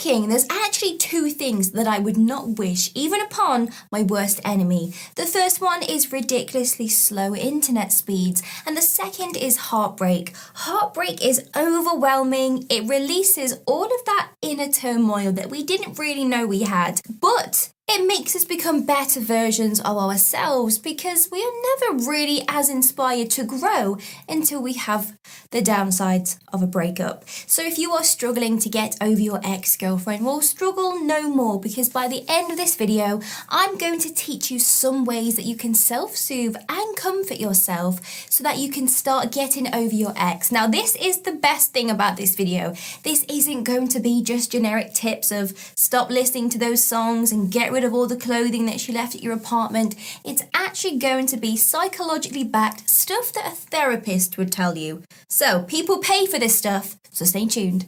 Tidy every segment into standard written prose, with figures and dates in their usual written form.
shocking. There's actually two things that I would not wish even upon my worst enemy. The first one is ridiculously slow internet speeds, and the second is heartbreak. Heartbreak is overwhelming. It releases all of that inner turmoil that we didn't really know we had. But it makes us become better versions of ourselves because we are never really as inspired to grow until we have the downsides of a breakup. So if you are struggling to get over your ex-girlfriend, well, struggle no more, because by the end of this video, I'm going to teach you some ways that you can self-soothe and comfort yourself so that you can start getting over your ex. Now, this is the best thing about this video. This isn't going to be just generic tips of stop listening to those songs and get rid of all the clothing that she left at your apartment. It's actually going to be psychologically backed stuff that a therapist would tell you. So people pay for this stuff, so stay tuned.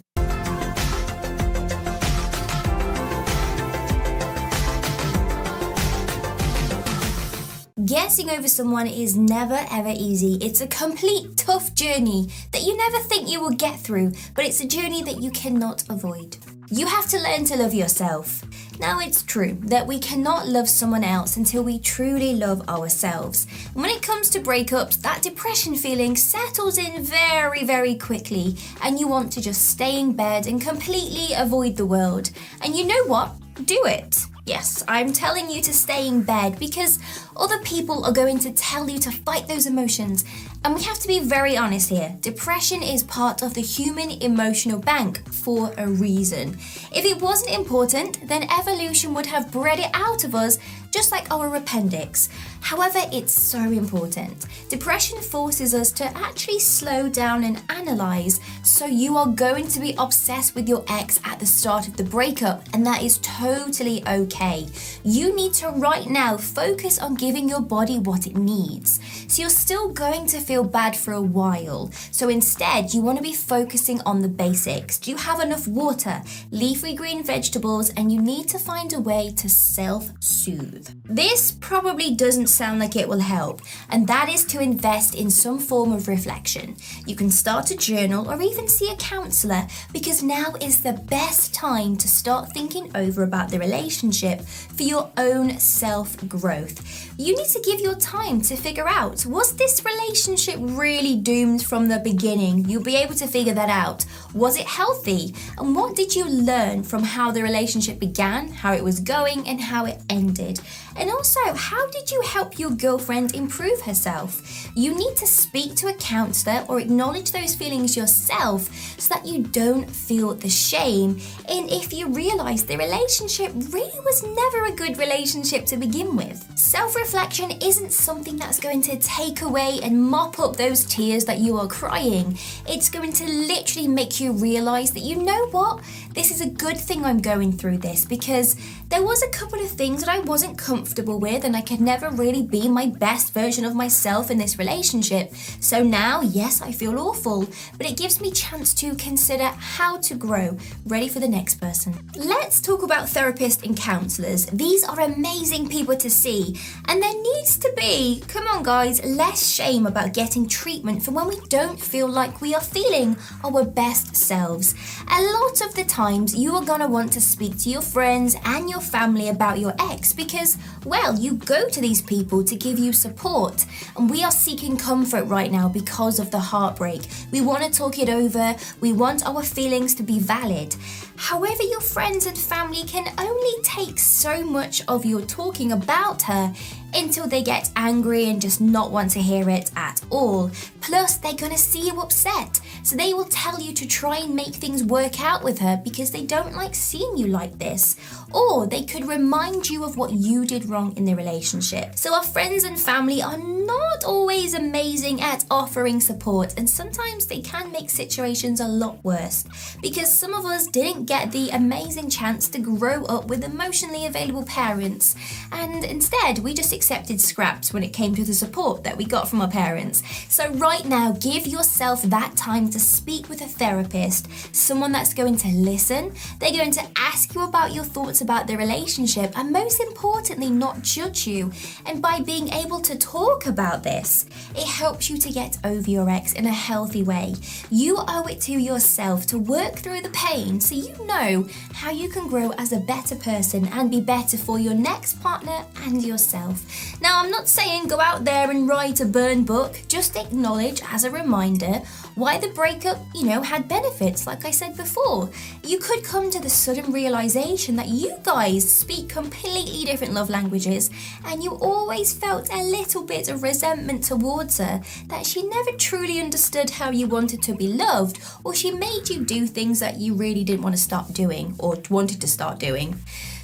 Getting over someone is never ever easy. It's a complete tough journey that you never think you will get through, but it's a journey that you cannot avoid. You have to learn to love yourself. Now, it's true that we cannot love someone else until we truly love ourselves. And when it comes to breakups, that depression feeling settles in very, very quickly, and you want to just stay in bed and completely avoid the world. And you know what? Do it. Yes, I'm telling you to stay in bed because other people are going to tell you to fight those emotions. And we have to be very honest here. Depression is part of the human emotional bank for a reason. If it wasn't important, then evolution would have bred it out of us, just like our appendix. However, it's so important. Depression forces us to actually slow down and analyze. So you are going to be obsessed with your ex at the start of the breakup, and that is totally okay. You need to right now focus on giving your body what it needs. So you're still going to feel bad for a while. So instead, you want to be focusing on the basics. Do you have enough water, leafy green vegetables, and you need to find a way to self-soothe. This probably doesn't sound like it will help, and that is to invest in some form of reflection. You can start a journal or even see a counselor, because now is the best time to start thinking over about the relationship for your own self-growth. You need to give your time to figure out, was this relationship really doomed from the beginning? You'll be able to figure that out. Was it healthy? And what did you learn from how the relationship began, how it was going, and how it ended? And also, how did you help your girlfriend improve herself? You need to speak to a counselor or acknowledge those feelings yourself so that you don't feel the shame. And if you realize the relationship really was never a good relationship to begin with. Self-reflection isn't something that's going to take away and mop up those tears that you are crying. It's going to literally make you realize that, you know what? This is a good thing I'm going through this, because there was a couple of things that I wasn't comfortable with, and I could never really be my best version of myself in this relationship. So now, yes, I feel awful, but it gives me chance to consider how to grow, ready for the next person. Let's talk about therapists and counselors. These are amazing people to see, and there needs to be, come on guys, less shame about getting treatment for when we don't feel like we are feeling our best selves. A lot of the times you are gonna want to speak to your friends and your family about your ex because, well, you go to these people to give you support, and we are seeking comfort right now because of the heartbreak. We want to talk it over. We want our feelings to be valid. However, your friends and family can only take so much of your talking about her until they get angry and just not want to hear it at all. Plus, they're gonna see you upset, so they will tell you to try and make things work out with her because they don't like seeing you like this. Or they could remind you of what you did wrong in the relationship. So our friends and family are not always amazing at offering support, and sometimes they can make situations a lot worse because some of us didn't get the amazing chance to grow up with emotionally available parents, and instead we just accepted scraps when it came to the support that we got from our parents. So right now, give yourself that time to speak with a therapist, someone that's going to listen. They're going to ask you about your thoughts about the relationship, and most importantly, not judge you. And by being able to talk about this, it helps you to get over your ex in a healthy way. You owe it to yourself to work through the pain so you know how you can grow as a better person and be better for your next partner and yourself. Now, I'm not saying go out there and write a burn book, just acknowledge as a reminder why the breakup, had benefits, like I said before. You could come to the sudden realization that you guys speak completely different love languages, and you always felt a little bit of resentment towards her, that she never truly understood how you wanted to be loved, or she made you do things that you really didn't want to stop doing or wanted to start doing.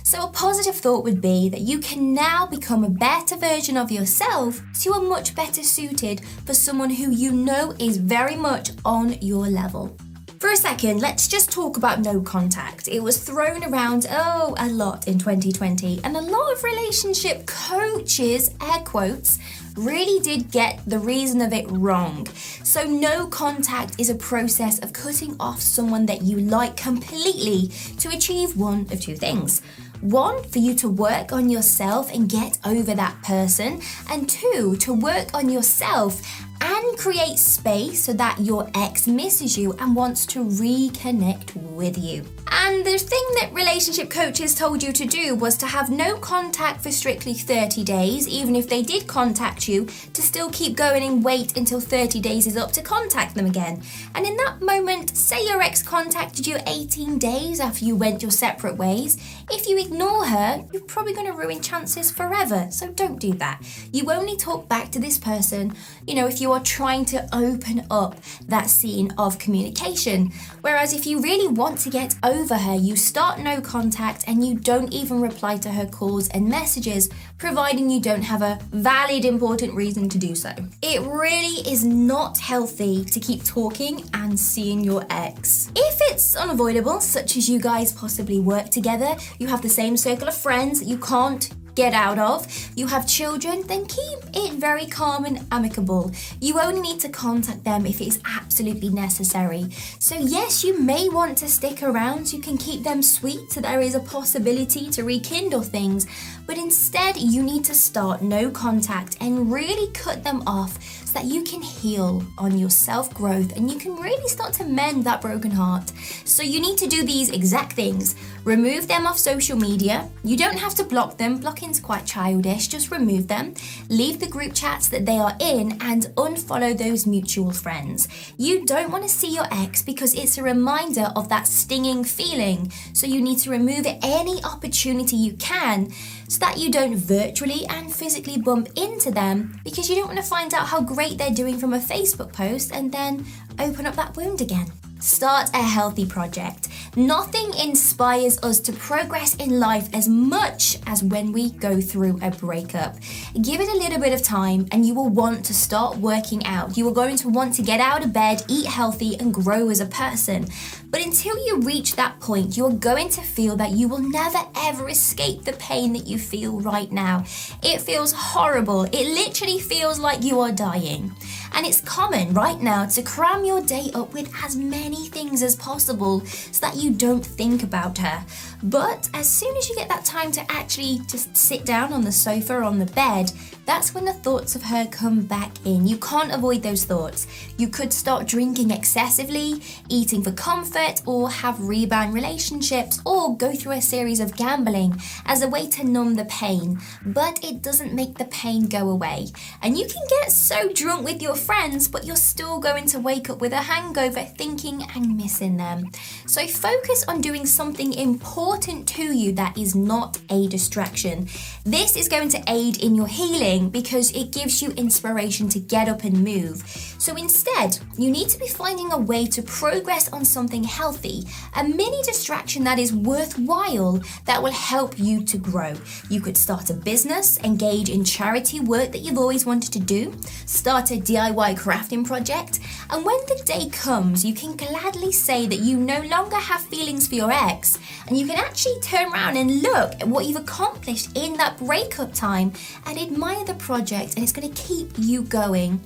So a positive thought would be that you can now become a better version of yourself, so you are much better suited for someone who you know is very much on your level. For a second, let's just talk about no contact. It was thrown around, a lot in 2020, and a lot of relationship coaches, air quotes, really did get the reason of it wrong. So no contact is a process of cutting off someone that you like completely to achieve one of two things. One, for you to work on yourself and get over that person, and two, to work on yourself and create space so that your ex misses you and wants to reconnect with you. And the thing that relationship coaches told you to do was to have no contact for strictly 30 days, even if they did contact you, to still keep going and wait until 30 days is up to contact them again. And in that moment, say your ex contacted you 18 days after you went your separate ways, if you ignore her, you're probably going to ruin chances forever. So don't do that. You only talk back to this person, if you are trying to open up that scene of communication. Whereas if you really want to get over her, you start no contact and you don't even reply to her calls and messages, providing you don't have a valid, important reason to do so. It really is not healthy to keep talking and seeing your ex. If it's unavoidable, such as you guys possibly work together, you have the same circle of friends that you can't get out of, you have children, then keep it very calm and amicable. You only need to contact them if it is absolutely necessary. So yes, you may want to stick around so you can keep them sweet, so there is a possibility to rekindle things, but instead you need to start no contact and really cut them off so that you can heal on your self-growth and you can really start to mend that broken heart. So you need to do these exact things. Remove them off social media. You don't have to block them. Blocking's quite childish. Just remove them. Leave the group chats that they are in and unfollow those mutual friends. You don't want to see your ex because it's a reminder of that stinging feeling. So you need to remove any opportunity you can so that you don't virtually and physically bump into them, because you don't want to find out how great they're doing from a Facebook post and then open up that wound again. Start a healthy project. Nothing inspires us to progress in life as much as when we go through a breakup. Give it a little bit of time and you will want to start working out. You are going to want to get out of bed, eat healthy, and grow as a person. But until you reach that point, you're going to feel that you will never ever escape the pain that you feel right now. It feels horrible. It literally feels like you are dying. And it's common right now to cram your day up with as many things as possible so that you don't think about her. But as soon as you get that time to actually just sit down on the sofa or on the bed, that's when the thoughts of her come back in. You can't avoid those thoughts. You could start drinking excessively, eating for comfort, or have rebound relationships, or go through a series of gambling as a way to numb the pain. But it doesn't make the pain go away. And you can get so drunk with your friends, but you're still going to wake up with a hangover thinking and missing them. So focus on doing something important to you that is not a distraction. This is going to aid in your healing because it gives you inspiration to get up and move. So instead, you need to be finding a way to progress on something healthy, a mini distraction that is worthwhile that will help you to grow. You could start a business, engage in charity work that you've always wanted to do, start a DIY crafting project, and when the day comes, you can gladly say that you no longer have feelings for your ex And you can actually turn around and look at what you've accomplished in that breakup time and admire the project, and it's going to keep you going.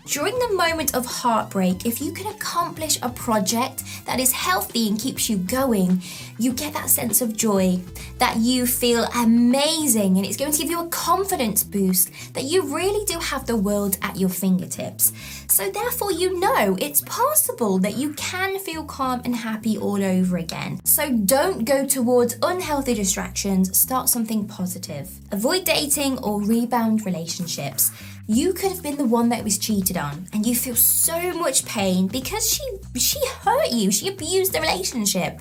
During the moment of heartbreak, if you can accomplish a project that is healthy and keeps you going, you get that sense of joy, that you feel amazing, and it's going to give you a confidence boost that you really do have the world at your fingertips. So therefore, you know it's possible that you can feel calm and happy all over again. So don't go towards unhealthy distractions, start something positive. Avoid dating or rebound relationships. You could have been the one that was cheated on, and you feel so much pain because she hurt you, she abused the relationship.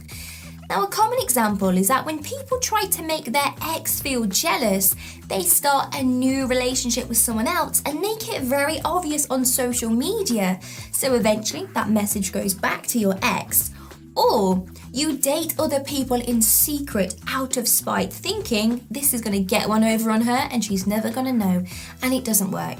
Now, a common example is that when people try to make their ex feel jealous, they start a new relationship with someone else and make it very obvious on social media. So eventually that message goes back to your ex. Or you date other people in secret out of spite, thinking this is going to get one over on her and she's never going to know, and it doesn't work.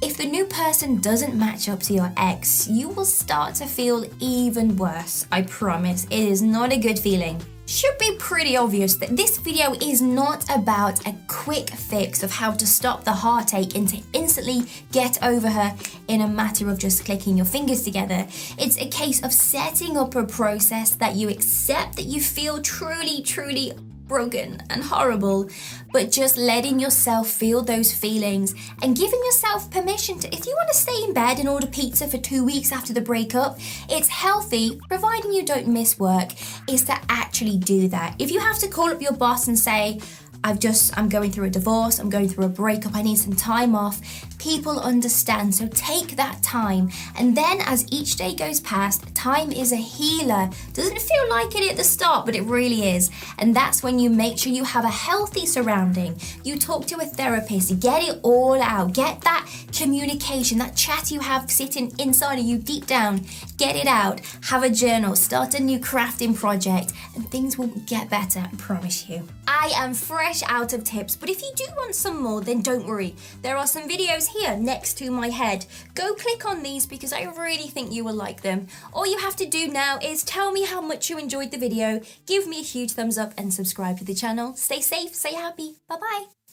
If the new person doesn't match up to your ex, you will start to feel even worse. I promise, it is not a good feeling. Should be pretty obvious that this video is not about a quick fix of how to stop the heartache and to instantly get over her in a matter of just clicking your fingers together. It's a case of setting up a process that you accept that you feel truly broken and horrible, but just letting yourself feel those feelings and giving yourself permission to, if you want to stay in bed and order pizza for 2 weeks after the breakup, it's healthy, providing you don't miss work, is to actually do that. If you have to call up your boss and say, I'm going through a divorce, I'm going through a breakup, I need some time off, people understand. So take that time. And then as each day goes past, time is a healer. Doesn't feel like it at the start, but it really is. And that's when you make sure you have a healthy surrounding. You talk to a therapist, get it all out, get that communication, that chat you have sitting inside of you deep down, get it out, have a journal, start a new crafting project, and things will get better, I promise you. I am fresh out of tips, but if you do want some more, then don't worry. There are some videos here next to my head. Go click on these because I really think you will like them. All you have to do now is tell me how much you enjoyed the video, give me a huge thumbs up and subscribe to the channel. Stay safe, stay happy. Bye bye.